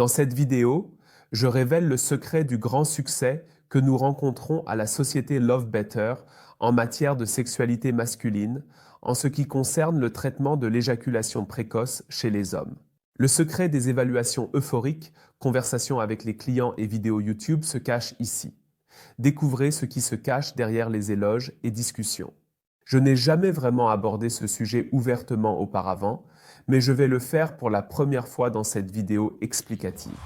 Dans cette vidéo, je révèle le secret du grand succès que nous rencontrons à la société Love Better en matière de sexualité masculine, en ce qui concerne le traitement de l'éjaculation précoce chez les hommes. Le secret des évaluations euphoriques, conversations avec les clients et vidéos YouTube se cache ici. Découvrez ce qui se cache derrière les éloges et discussions. Je n'ai jamais vraiment abordé ce sujet ouvertement auparavant, mais je vais le faire pour la première fois dans cette vidéo explicative.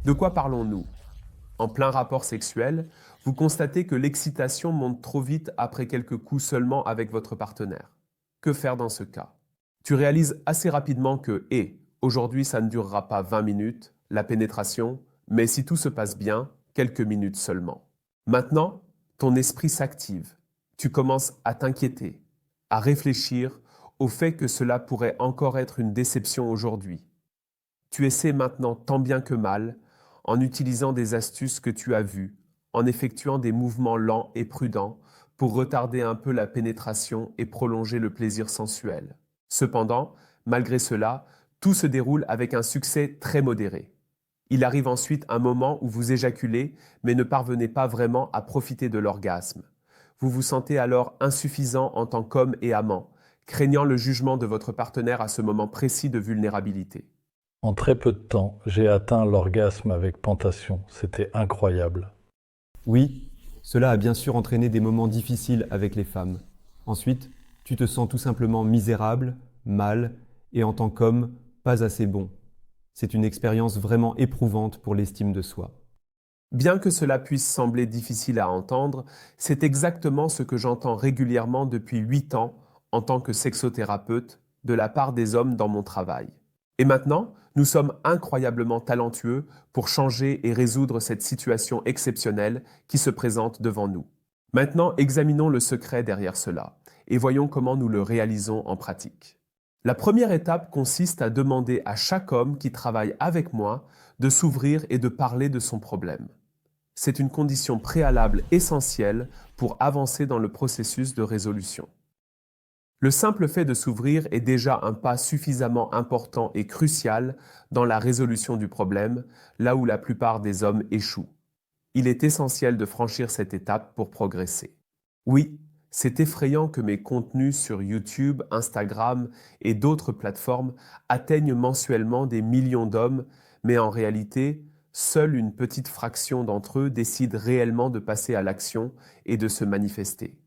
De quoi parlons-nous? En plein rapport sexuel, vous constatez que l'excitation monte trop vite après quelques coups seulement avec votre partenaire. Que faire dans ce cas? Tu réalises assez rapidement que, aujourd'hui ça ne durera pas 20 minutes, la pénétration, mais si tout se passe bien, quelques minutes seulement. Maintenant, ton esprit s'active. Tu commences à t'inquiéter, à réfléchir au fait que cela pourrait encore être une déception aujourd'hui. Tu essaies maintenant tant bien que mal, en utilisant des astuces que tu as vues, en effectuant des mouvements lents et prudents pour retarder un peu la pénétration et prolonger le plaisir sensuel. Cependant, malgré cela, tout se déroule avec un succès très modéré. Il arrive ensuite un moment où vous éjaculez, mais ne parvenez pas vraiment à profiter de l'orgasme. Vous vous sentez alors insuffisant en tant qu'homme et amant, craignant le jugement de votre partenaire à ce moment précis de vulnérabilité. En très peu de temps, j'ai atteint l'orgasme avec pentation. C'était incroyable. Oui, cela a bien sûr entraîné des moments difficiles avec les femmes. Ensuite, tu te sens tout simplement misérable, mal, et en tant qu'homme, pas assez bon. C'est une expérience vraiment éprouvante pour l'estime de soi. Bien que cela puisse sembler difficile à entendre, c'est exactement ce que j'entends régulièrement depuis 8 ans en tant que sexothérapeute de la part des hommes dans mon travail. Et maintenant, nous sommes incroyablement talentueux pour changer et résoudre cette situation exceptionnelle qui se présente devant nous. Maintenant, examinons le secret derrière cela et voyons comment nous le réalisons en pratique. La première étape consiste à demander à chaque homme qui travaille avec moi de s'ouvrir et de parler de son problème. C'est une condition préalable essentielle pour avancer dans le processus de résolution. Le simple fait de s'ouvrir est déjà un pas suffisamment important et crucial dans la résolution du problème, là où la plupart des hommes échouent. Il est essentiel de franchir cette étape pour progresser. Oui, c'est effrayant que mes contenus sur YouTube, Instagram et d'autres plateformes atteignent mensuellement des millions d'hommes, mais en réalité, seule une petite fraction d'entre eux décide réellement de passer à l'action et de se manifester.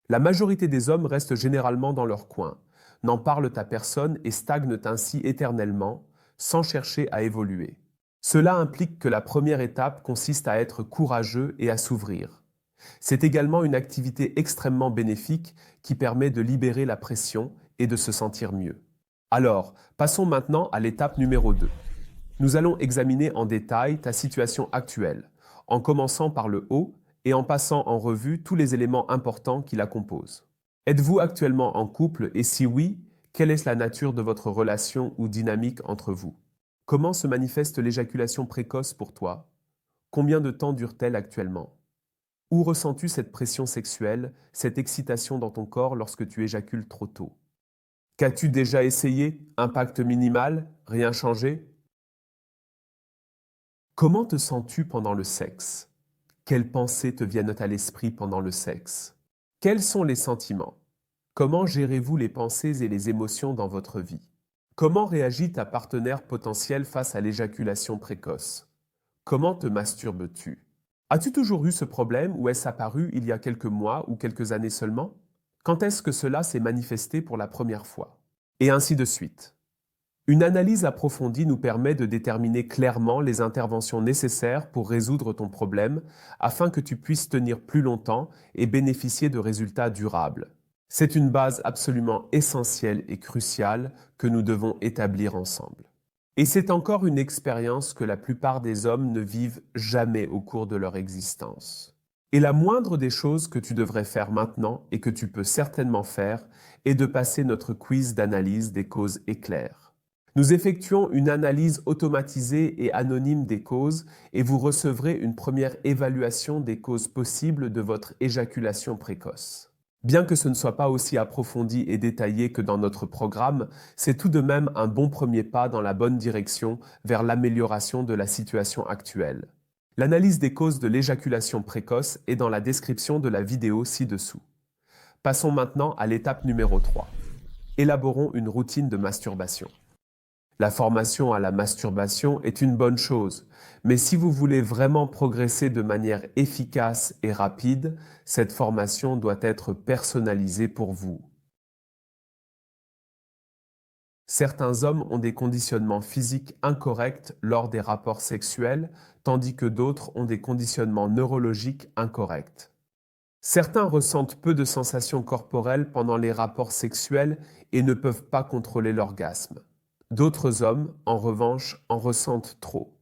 La majorité des hommes restent généralement dans leur coin, n'en parlent à personne et stagnent ainsi éternellement, sans chercher à évoluer. Cela implique que la première étape consiste à être courageux et à s'ouvrir. C'est également une activité extrêmement bénéfique qui permet de libérer la pression et de se sentir mieux. Alors, passons maintenant à l'étape numéro 2. Nous allons examiner en détail ta situation actuelle, en commençant par le haut et en passant en revue tous les éléments importants qui la composent. Êtes-vous actuellement en couple et si oui, quelle est la nature de votre relation ou dynamique entre vous? Comment se manifeste l'éjaculation précoce pour toi? Combien de temps dure-t-elle actuellement? Où ressens-tu cette pression sexuelle, cette excitation dans ton corps lorsque tu éjacules trop tôt? Qu'as-tu déjà essayé? Impact minimal? Rien changé? Comment te sens-tu pendant le sexe? Quelles pensées te viennent à l'esprit pendant le sexe? Quels sont les sentiments? Comment gérez-vous les pensées et les émotions dans votre vie? Comment réagit ta partenaire potentielle face à l'éjaculation précoce? Comment te masturbes-tu? As-tu toujours eu ce problème ou est-ce apparu il y a quelques mois ou quelques années seulement? Quand est-ce que cela s'est manifesté pour la première fois? Et ainsi de suite. Une analyse approfondie nous permet de déterminer clairement les interventions nécessaires pour résoudre ton problème afin que tu puisses tenir plus longtemps et bénéficier de résultats durables. C'est une base absolument essentielle et cruciale que nous devons établir ensemble. Et c'est encore une expérience que la plupart des hommes ne vivent jamais au cours de leur existence. Et la moindre des choses que tu devrais faire maintenant et que tu peux certainement faire est de passer notre quiz d'analyse des causes éclairs. Nous effectuons une analyse automatisée et anonyme des causes et vous recevrez une première évaluation des causes possibles de votre éjaculation précoce. Bien que ce ne soit pas aussi approfondi et détaillé que dans notre programme, c'est tout de même un bon premier pas dans la bonne direction vers l'amélioration de la situation actuelle. L'analyse des causes de l'éjaculation précoce est dans la description de la vidéo ci-dessous. Passons maintenant à l'étape numéro 3. Élaborons une routine de masturbation. La formation à la masturbation est une bonne chose, mais si vous voulez vraiment progresser de manière efficace et rapide, cette formation doit être personnalisée pour vous. Certains hommes ont des conditionnements physiques incorrects lors des rapports sexuels, tandis que d'autres ont des conditionnements neurologiques incorrects. Certains ressentent peu de sensations corporelles pendant les rapports sexuels et ne peuvent pas contrôler l'orgasme. D'autres hommes, en revanche, en ressentent trop.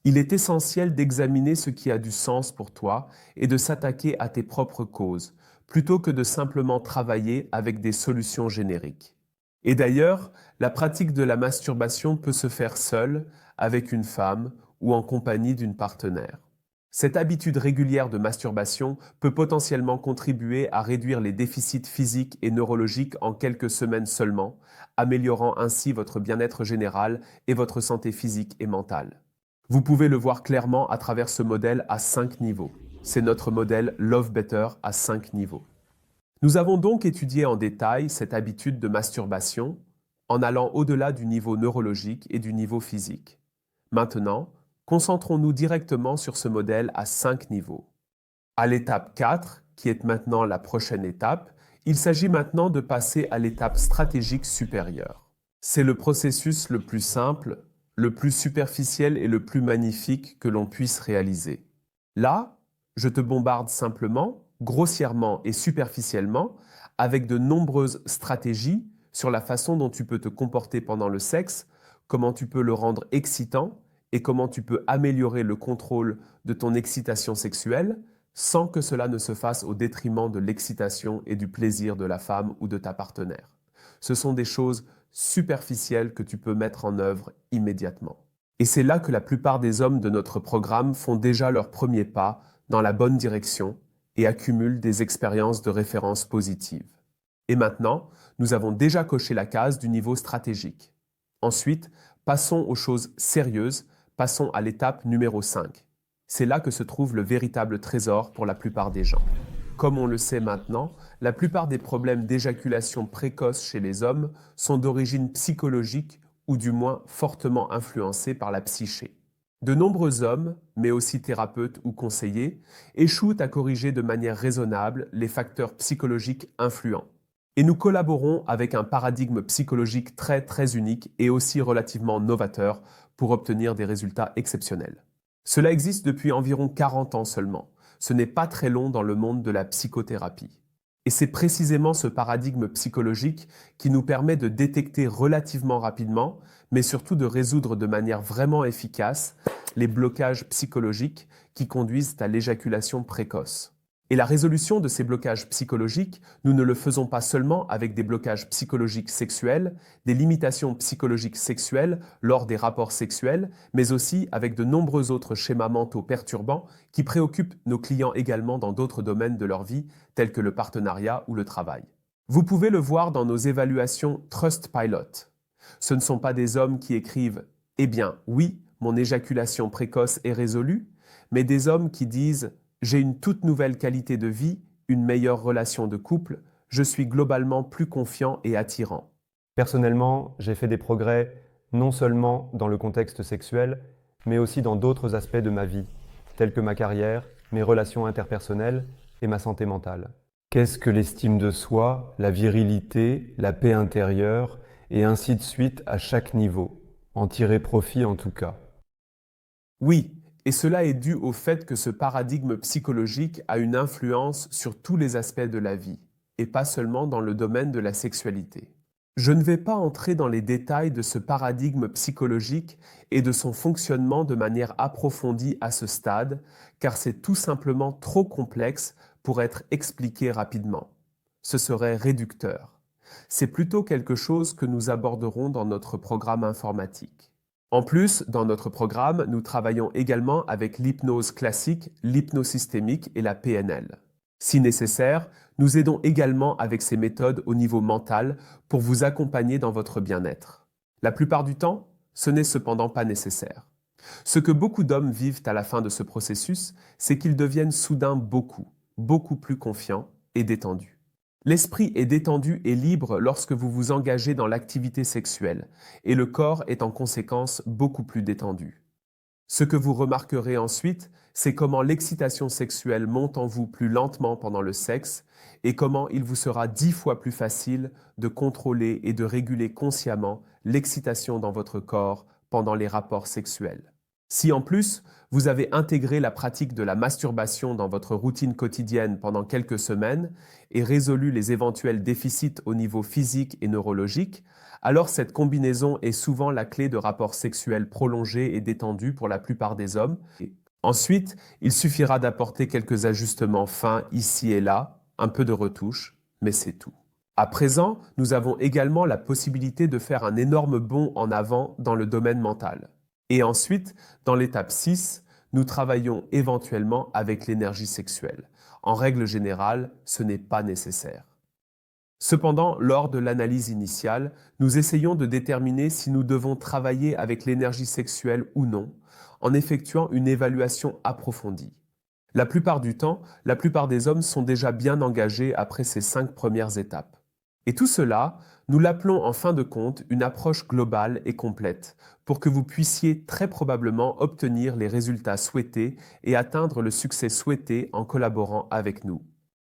Il est essentiel d'examiner ce qui a du sens pour toi et de s'attaquer à tes propres causes, plutôt que de simplement travailler avec des solutions génériques. Et d'ailleurs, la pratique de la masturbation peut se faire seule, avec une femme ou en compagnie d'une partenaire. Cette habitude régulière de masturbation peut potentiellement contribuer à réduire les déficits physiques et neurologiques en quelques semaines seulement, améliorant ainsi votre bien-être général et votre santé physique et mentale. Vous pouvez le voir clairement à travers ce modèle à 5 niveaux. C'est notre modèle Love Better à 5 niveaux. Nous avons donc étudié en détail cette habitude de masturbation en allant au-delà du niveau neurologique et du niveau physique. Maintenant, concentrons-nous directement sur ce modèle à 5 niveaux. À l'étape 4, qui est maintenant la prochaine étape, il s'agit maintenant de passer à l'étape stratégique supérieure. C'est le processus le plus simple, le plus superficiel et le plus magnifique que l'on puisse réaliser. Là, je te bombarde simplement, grossièrement et superficiellement, avec de nombreuses stratégies sur la façon dont tu peux te comporter pendant le sexe, comment tu peux le rendre excitant et comment tu peux améliorer le contrôle de ton excitation sexuelle sans que cela ne se fasse au détriment de l'excitation et du plaisir de la femme ou de ta partenaire. Ce sont des choses superficielles que tu peux mettre en œuvre immédiatement. Et c'est là que la plupart des hommes de notre programme font déjà leur premier pas dans la bonne direction et accumulent des expériences de référence positives. Et maintenant, nous avons déjà coché la case du niveau stratégique. Ensuite, passons aux choses sérieuses, passons à l'étape numéro 5. C'est là que se trouve le véritable trésor pour la plupart des gens. Comme on le sait maintenant, la plupart des problèmes d'éjaculation précoce chez les hommes sont d'origine psychologique ou du moins fortement influencés par la psyché. De nombreux hommes, mais aussi thérapeutes ou conseillers, échouent à corriger de manière raisonnable les facteurs psychologiques influents. Et nous collaborons avec un paradigme psychologique très unique et aussi relativement novateur pour obtenir des résultats exceptionnels. Cela existe depuis environ 40 ans seulement. Ce n'est pas très long dans le monde de la psychothérapie. Et c'est précisément ce paradigme psychologique qui nous permet de détecter relativement rapidement, mais surtout de résoudre de manière vraiment efficace, les blocages psychologiques qui conduisent à l'éjaculation précoce. Et la résolution de ces blocages psychologiques, nous ne le faisons pas seulement avec des blocages psychologiques sexuels, des limitations psychologiques sexuelles lors des rapports sexuels, mais aussi avec de nombreux autres schémas mentaux perturbants qui préoccupent nos clients également dans d'autres domaines de leur vie, tels que le partenariat ou le travail. Vous pouvez le voir dans nos évaluations Trustpilot. Ce ne sont pas des hommes qui écrivent « Eh bien, oui, mon éjaculation précoce est résolue », mais des hommes qui disent « J'ai une toute nouvelle qualité de vie, une meilleure relation de couple, je suis globalement plus confiant et attirant. » Personnellement, j'ai fait des progrès non seulement dans le contexte sexuel, mais aussi dans d'autres aspects de ma vie, tels que ma carrière, mes relations interpersonnelles et ma santé mentale. Qu'est-ce que l'estime de soi, la virilité, la paix intérieure, et ainsi de suite à chaque niveau. En tirer profit en tout cas. Oui, et cela est dû au fait que ce paradigme psychologique a une influence sur tous les aspects de la vie, et pas seulement dans le domaine de la sexualité. Je ne vais pas entrer dans les détails de ce paradigme psychologique et de son fonctionnement de manière approfondie à ce stade, car c'est tout simplement trop complexe pour être expliqué rapidement. Ce serait réducteur. C'est plutôt quelque chose que nous aborderons dans notre programme informatique. En plus, dans notre programme, nous travaillons également avec l'hypnose classique, l'hypnosystémique et la PNL. Si nécessaire, nous aidons également avec ces méthodes au niveau mental pour vous accompagner dans votre bien-être. La plupart du temps, ce n'est cependant pas nécessaire. Ce que beaucoup d'hommes vivent à la fin de ce processus, c'est qu'ils deviennent soudain beaucoup plus confiants et détendus. L'esprit est détendu et libre lorsque vous vous engagez dans l'activité sexuelle, et le corps est en conséquence beaucoup plus détendu. Ce que vous remarquerez ensuite, c'est comment l'excitation sexuelle monte en vous plus lentement pendant le sexe et comment il vous sera 10 fois plus facile de contrôler et de réguler consciemment l'excitation dans votre corps pendant les rapports sexuels. Si en plus, vous avez intégré la pratique de la masturbation dans votre routine quotidienne pendant quelques semaines et résolu les éventuels déficits au niveau physique et neurologique, alors cette combinaison est souvent la clé de rapports sexuels prolongés et détendus pour la plupart des hommes. Ensuite, il suffira d'apporter quelques ajustements fins ici et là, un peu de retouche, mais c'est tout. À présent, nous avons également la possibilité de faire un énorme bond en avant dans le domaine mental. Et ensuite, dans l'étape 6, nous travaillons éventuellement avec l'énergie sexuelle. En règle générale, ce n'est pas nécessaire. Cependant, lors de l'analyse initiale, nous essayons de déterminer si nous devons travailler avec l'énergie sexuelle ou non, en effectuant une évaluation approfondie. La plupart du temps, la plupart des hommes sont déjà bien engagés après ces 5 premières étapes. Et tout cela, nous l'appelons en fin de compte une approche globale et complète, pour que vous puissiez très probablement obtenir les résultats souhaités et atteindre le succès souhaité en collaborant avec nous.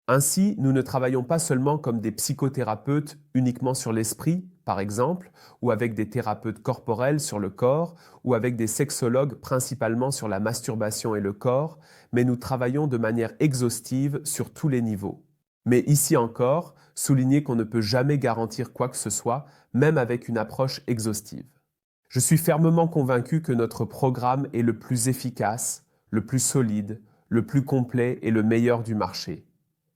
Ainsi, nous ne travaillons pas seulement comme des psychothérapeutes uniquement sur l'esprit, par exemple, ou avec des thérapeutes corporels sur le corps, ou avec des sexologues principalement sur la masturbation et le corps, mais nous travaillons de manière exhaustive sur tous les niveaux. Mais ici encore, soulignez qu'on ne peut jamais garantir quoi que ce soit, même avec une approche exhaustive. Je suis fermement convaincu que notre programme est le plus efficace, le plus solide, le plus complet et le meilleur du marché.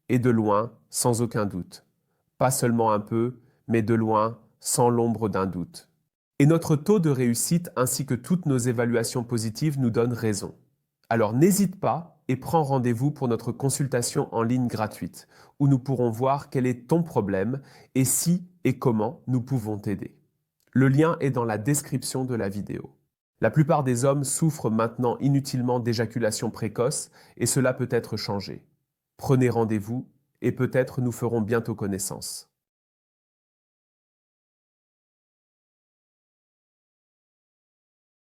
Et de loin, sans aucun doute. Pas seulement un peu, mais de loin, sans l'ombre d'un doute. Et notre taux de réussite ainsi que toutes nos évaluations positives nous donnent raison. Alors n'hésite pas et prends rendez-vous pour notre consultation en ligne gratuite, où nous pourrons voir quel est ton problème et si et comment nous pouvons t'aider. Le lien est dans la description de la vidéo. La plupart des hommes souffrent maintenant inutilement d'éjaculation précoce et cela peut être changé. Prenez rendez-vous et peut-être nous ferons bientôt connaissance.